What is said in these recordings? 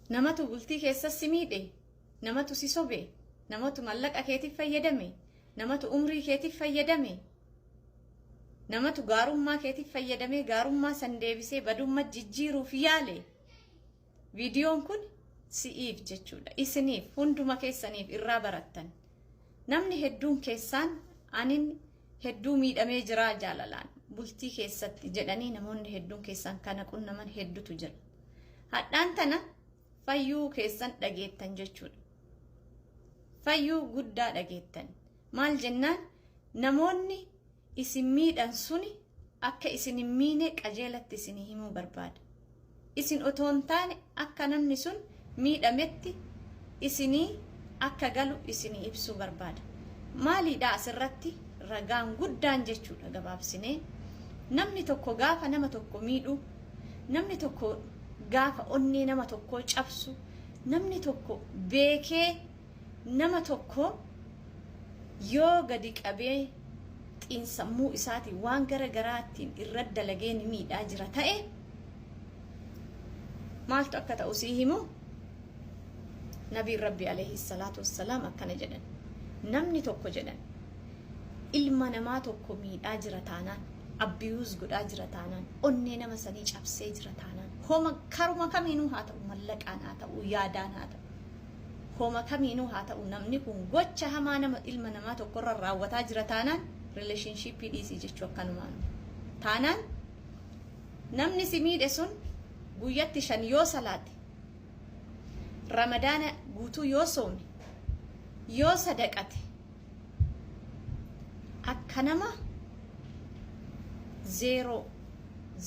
namatu bultii keessa si miidhe, namatu si sobe, namatu mallaqa keetiif fayyadame, namatu umrii keetiif fayyadame, namatu gaarummaa keetiif fayyadame, gaarummaa san deebisee badummaa jijjiiruuf yaale. Viidiyoon kun si'iif jechuudha, isiniif hunduma keessaniif irraa barattan. Namni hedduun keessaan anin hedduu miidhamee jira jaalalaan bultii keessatti jedhanii namoonni hedduun keessaan kana qunnaman hedduutu jira. Hadhaan tana fayyuu keessan dhageettan jechuudha. Fayyuu guddaa dhageettan. Maal jennaan namoonni isin miidhan suni akka isin hin miine qajeelatti isin himuu barbaada. Isin otoo hin taane akka namni sun miidhametti isinii akka galu isinii ibsuu barbaada. Maaliidha asirratti ragaan guddaan jechuudha gabaabsinee. Namni tokko gaafa nama tokko miidhu, namni tokko gaafa onnee nama tokko cabsu, namni tokko beekee nama tokko yoo gadi qabee xiinsammuu isaatiin waan gara garaattiin irra dalagee ni miidhaa jira ta'e maaltu akka ta'u sii himu? Nabiin Rabbi alayhi salaatu wassalaam akkana jedhan. Namni tokko jedhan ilma namaa tokko miidhaa jira taanaan, abiyuus godhaa jira taanaan, onnee nama sanii cabsee jira taanaan, homa karuma kamiinuu haa ta'u, mallaqaan haa ta'u, yaadaan haa ta'u, homa kamiinuu haa ta'u, namni kun gocha hamaa nama ilma namaa tokkorra raawwataa jira taanaan relationshipii dhiisii jechuu akkanumaan taanaan namni si miidhe sun guyyatti 5 yoo salaate, ramadaana guutuu yoo soome, yoo sadaqate akka nama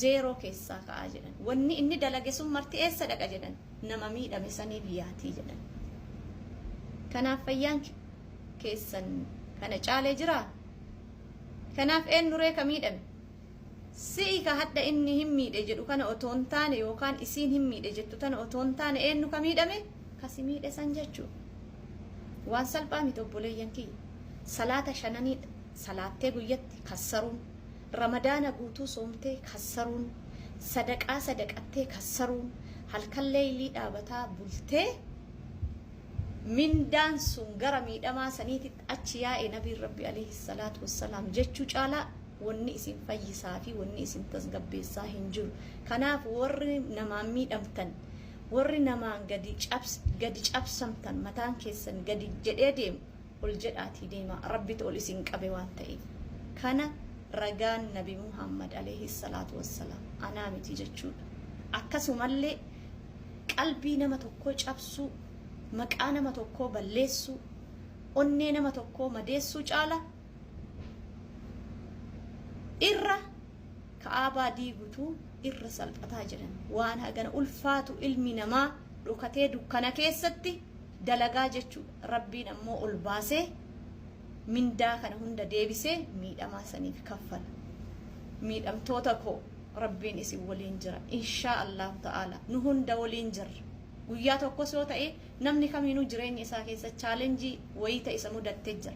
zeeroo keessaa ka'aa jedhan. Wanni inni dalage sun marti eessa dhaqa jedhan? Nama miidhame sanii biyaatii jedhan. Kanaaf fayyaan keessan kana caalee jiraa? Kanaaf eenyuree ka miidhame? Si'i ka hadda inni hin miidhe jedhu kana otoo hin taane yookaan isiin hin miidhe jettu tana otoo hin taane eenyu ka miidhame? Kasi miidhe san jechuudha. Waan salphaa miti obboleeyyan kiyya. Salaata 5 salaattee guyyatti kassaruun, ramadaana guutuu soomtee kassaruun, sadaqaa sadaqattee kassaruun, halkan leeylii dhaabataa bultee mindaan sun gara miidhamaa saniititti achi yaa'e Nabiin Rabbi alayhi salaatu wassalaam jechuu caalaa wanni isin fayyisaa fi wanni isin tasgabbeessaa hin jiru. Kanaaf warri namaan miidhamtan, warri namaan gadi cabsamtan, mataan keessan gadi jedhee deemu ol jedhaatii deema. Rabbitu ol isin qabe waan ta'eef. Kana ragaan Nabi Muhammad alayhi salaatu wassalaam anaa miti jechuudha. Akkasumallee qalbii nama tokkoo cabsuu, maqaa nama tokkoo balleessuu, onnee nama tokkoo madeessuu caala irra ka'aabaa diigutu irra salphataa jedhan. Waan hagana ulfaatu ilmi namaa dhokatee dukkana keessatti dalagaa jechuudha. Rabbiin ammoo ol baasee mindaa kana hunda deebisee miidhamaa saniif kaffala. Miidhamtoota koo Rabbiin isin waliin jira inshaa Allah ta'ala. Nu hunda waliin jirra. Guyyaa tokkos yoo ta'e namni kamiinuu jireenya isaa keessa chaalenjii wayii ta'e isa mudatee jira.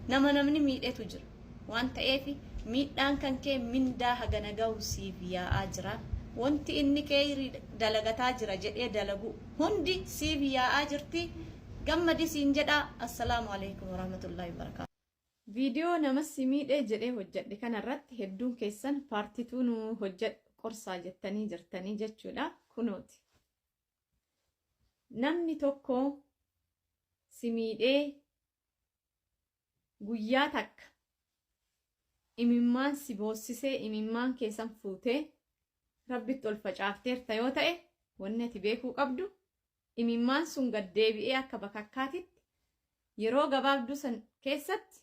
Namni miidhetu jira. Waan ta'eef miidhaan kan kee mindaa hagana ga'u siif yaa'aa jira. Wanti inni kee dalagataa jira jedhee dalagu hundi siif yaa'aa jirti. Gammadi siin jedha. Assalaamu alaykum warahmatullahi wabarakatuh. Viidiyoo nama si miidhee jedhee hojjedhe kanarratti hedduun keessan paartituu nu hojjedhe qorsaa jettanii jirtanii jechuudha. Kunooti. Namni tokko si miidhee guyyaa takka imimmaan si boossisee imimmaan keessan fuutee Rabbitti ol facaafteerta yoo ta'e wanni ati beekuu qabdu imimmaan sun gad deebi'ee akka bakakkaatitti yeroo gabaabduu san keessatti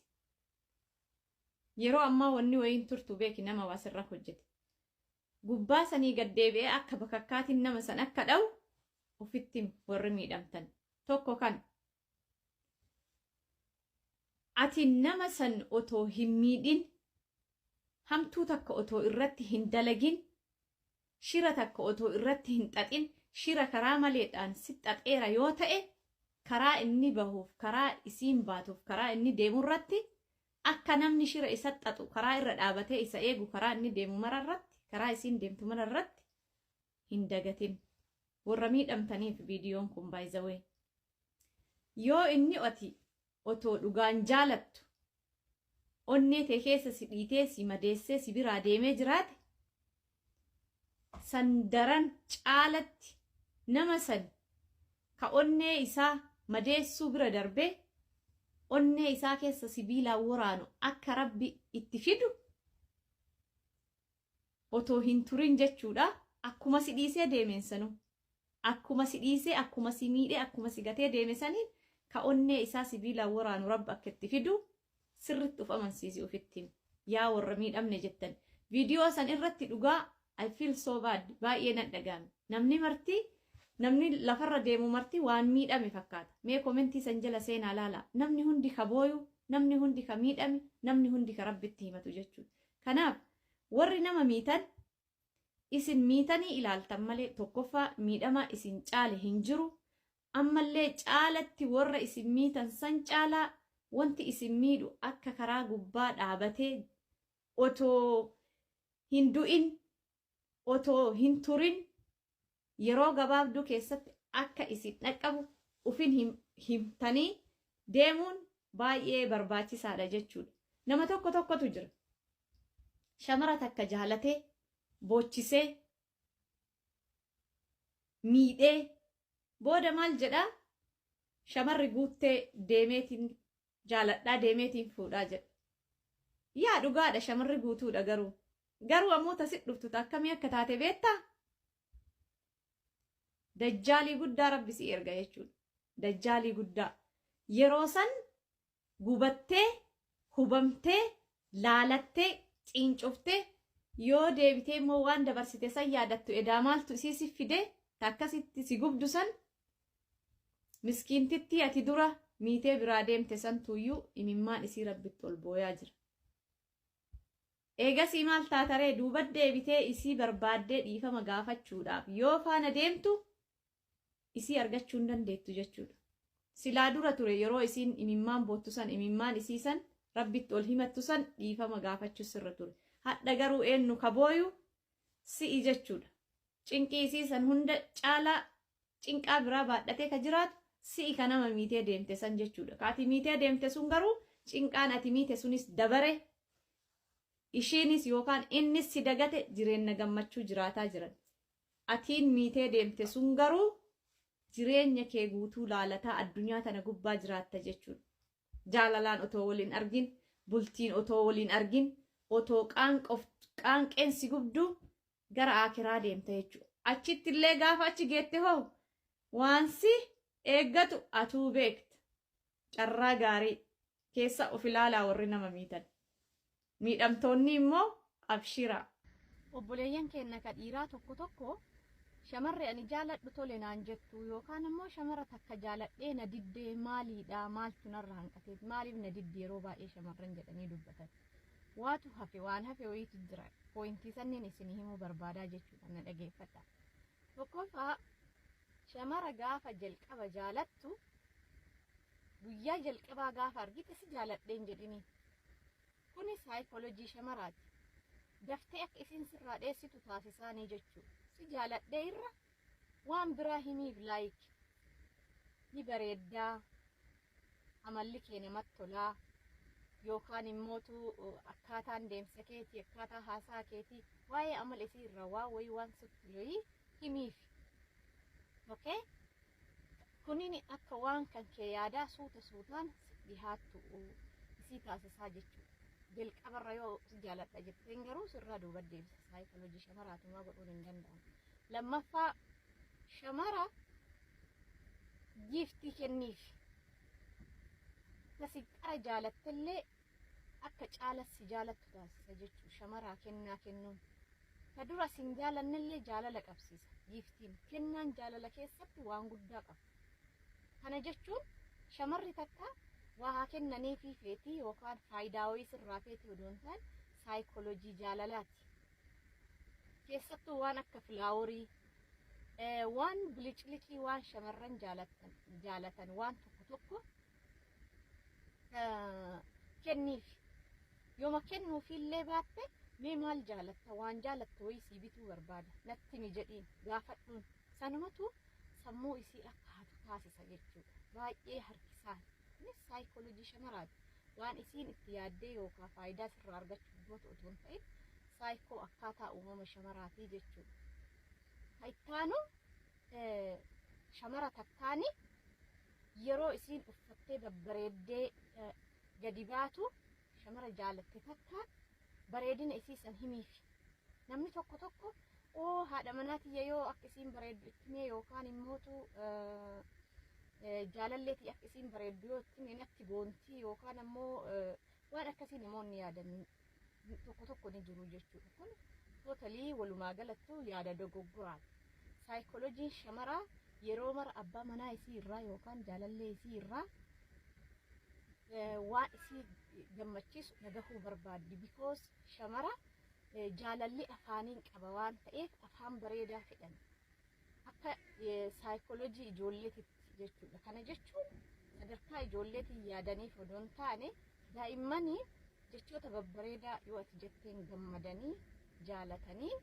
yeroo ammaa wanni wayiin turtu beeki nama waasirra hojjete gubbaa sanii gad deebi'ee akka bakakkaatiin nama san akka dha'u ufitti warri miidhamtan tokko kan ati nama san otoo hin miidhin hamtuu takka otoo irratti hin dalagin shira takka otoo irratti hin xaxin shira karaa maleedhaan si xaxeera yoo ta'e karaa inni bahuuf karaa isiin baatuuf karaa inni deemu irratti akka namni shira isa xaxu karaa irra dhaabatee isa eegu karaa inni deemu mara irratti karaa isiin deemtu mara irratti hin dagatin warra miidhamtaniif viidiyoon kun by the way. Yoo inni otoo dhugaan jaalattu onnee tee keessa si dhiitee si madeessee si biraa deemee jiraate san daran caalatti nama san ka onnee isaa madeessuu bira darbee onnee isaa keessa sibiilaa waraanu akka rabbi itti fidu otoo hin turin jechuudha. Akkuma si dhiisee deemeen sanu akkuma si dhiisee akkuma si miidhee akkuma si gatee deeme saniin ka onnee isaa sibiilaa waraanu rabbi akka itti fidu sirritti uf amansiisi ufittiin yaa warra miidhamne jettan viidiyoo san irratti dhugaa I feel so bad baay'ee nan dhagahame. Namni lafarra deemu marti waan miidhame fakkaata. Mee komentii san jala seenaa laala. Namni hundi ka booyu, namni hundi ka miidhame, namni hundi ka rabbitti himatu jechuudha. Kanaaf warri nama miitan isin miitanii ilaaltan malee tokkoffaa miidhama isin caale hin jiru. Ammallee caalatti warra isin miitan san caalaa wanti isin miidhu akka karaa gubbaa dhaabatee otoo hin du'in otoo hin turin yeroo gabaabduu keessatti akka isin dhaqqabu ufin himtanii deemuun baay'ee barbaachisaadha jechuudha. Nama tokkotu jira. Shamara takka jaalatee boochisee miidhee booda maal jedhaa shamarri guuttee deemeetiin jaaladhaa deemeetiin fuudhaa jedha. Yaa dhugaadha shamarri guutuudha garuu ammoo tasit dhuftu akkamii akka taate beektaa? Dajjaalii guddaa rabbi si erga jechuudha. Dajjaalii guddaa yeroo san gubattee hubamtee laalattee ciincoftee yoo deebitee immoo waan dabarsite san yaadattu edaa maaltu isii fide takkasitti si gubdu san miskiintitti ati dura miitee biraa deemte san tuyyuu imimmaan isii rabbitti ol booyaa jira. Eegasii maal taataree duuba deebitee isii barbaaddee dhiifama gaafachuudhaaf yoo faana deemtu isii argachuu hin dandeettu jechuudha. Silaa dura ture yeroo isiin imimmaan boottu san imimmaan isii san rabbitti ol himattu san dhiifama gaafachuu sirra ture. Hadha garuu eenyu ka booyu si'i jechuudha. Cinqii isii san hunda caalaa cinqaa biraa baadhatee ka jiraatu si'i ka nama miitee deemte san jechuudha. Kaati miitee deemte sun garuu cinqaan ati miite sunis dabare ishiinis yookaan innis si dagate jireenya gammachuu jiraataa jiran. Atiin miitee deemte sun garuu jireenya kee guutuu laalataa addunyaa tana gubbaa jiraatta jechuudha. Jaalalaan otoo waliin argin, bultiin otoo waliin argin, otoo qaanqeen si gubduu gara akiraa deemta jechuudha. Achitti illee gaafa achi geette hoo waansi eeggatu atuu beekta. Carraa gaarii keessa of ilaalaa warri nama miitan. Miidhamtoonni immoo abshiraa. Obboleeyyan keenya ka dhiiraa tokko shamarree ani jaaladhu tole naan jettu yookaan immoo shamara takka jaaladhee na diddee maaliidha maaltu narra hanqateef maaliif na diddee yeroo baay'ee shamarran jedhanii dubbatan. Waatu hafe waan hafe wayiitu jira. Poointii sanniin isinii himuu barbaadaa jechuudha na dhageeffadha. Tokkoffaa shamara gaafa jalqaba jaalattu guyyaa jalqabaa gaafa argite si jaaladheen jedhini. Kunis saayikoolojii shamaraati. Daftee akka isin sirraa dheessitu taasisaanii jechuudha. Si jaaladhee irra waan biraa himiif ni bareeddaa amalli kee namatti tolaa yookaan immootu akkaataan deemsa keetii akkaataa haasaa keetii waa'ee amala isii irra waan sitti himiif. Okay? Kunini akka waan kan kee yaadaa suutaan dhihaattu isii taasisaa jechuudha. Jalqabarra yoo si jaaladha jetteen garuu sirraa duuba deemsa. Saayikoolojii shamaraatumaa godhuun hin danda'amu. Lammaffaa shamara giiftii kenniif. Nasi qara jaalattellee akka caalas si jaalattu taasisa jechuudha. Shamaraa kennaa kennuun. Ka dura sin jaalannellee jaalala qabsiisa. Giiftiin kennaan jaalala keessatti waan guddaa qaba. Kana jechuun shamarri takka waa kennanii fi feetii yookaan faayidaa wayii sirraa feetii odoon ta'an saayikoolojii jaalalaati. Keessattuu waan akka filaaworii waan bilicliqii waan shamarran jaalatan waan tokko kenniif. Yooma kennuufillee baatte mee maal jaalatta waan jaalatta wayii sii bituu barbaada natti mi jedhiin gaafadhuun sanumatu sammuu isii akka hatu taasisa jechuudha. Baay'ee harkisaa. Kunis saayikooloojii shamaraati. Waan isiin itti yaaddee yookaan faayidaa sirraa argachuu gootu otoo hin ta'in saayikoo akkaataa uumama shamaraatii jechuudha. Ittaanu shamara takkaani yeroo isiin uffattee babbareeddee gadi baatu shamara jaalatte takkaan bareedina isii san himiif. Namni tokko tokko haadha manaatii yoo akka isiin bareeddu itti yookaan immootu jaalalleetii akka isiin bareeddu yoo itti natti boontii yookaan ammoo waan akkasii namoonni yaadan tokko tokko ni jiru jechuudha. Kun tootalii walumaa galattuu yaada dogoggoraati. Saayikooloojiin shamaraa yeroo mara abbaa manaa isii irraa yookaan jaalallee isii irraa waan isii gammachiisu nagahuu barbaaddi. Because shamara jaalalli afaaniin qaba waan ta'eef afaan bareedaa fedhan. Akka saayikooloojii ijoolleetitti jechuudha. Kana jechuun sadarkaa ijoolleetiin yaadaniif odoo hin taane daa'immanii jechoota babbareedaa yoo ati jetteen gammadanii jaalatanii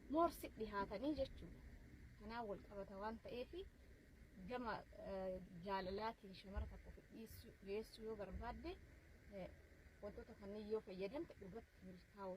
moorsi dhihaatanii jechuudha. Kanaan wal qabata waan ta'eef gama jaalalaatiin shamara tokko dhiyeessuu yoo barbaadde wantoota kanneen yoo fayyadamte dhugatti milkaa'u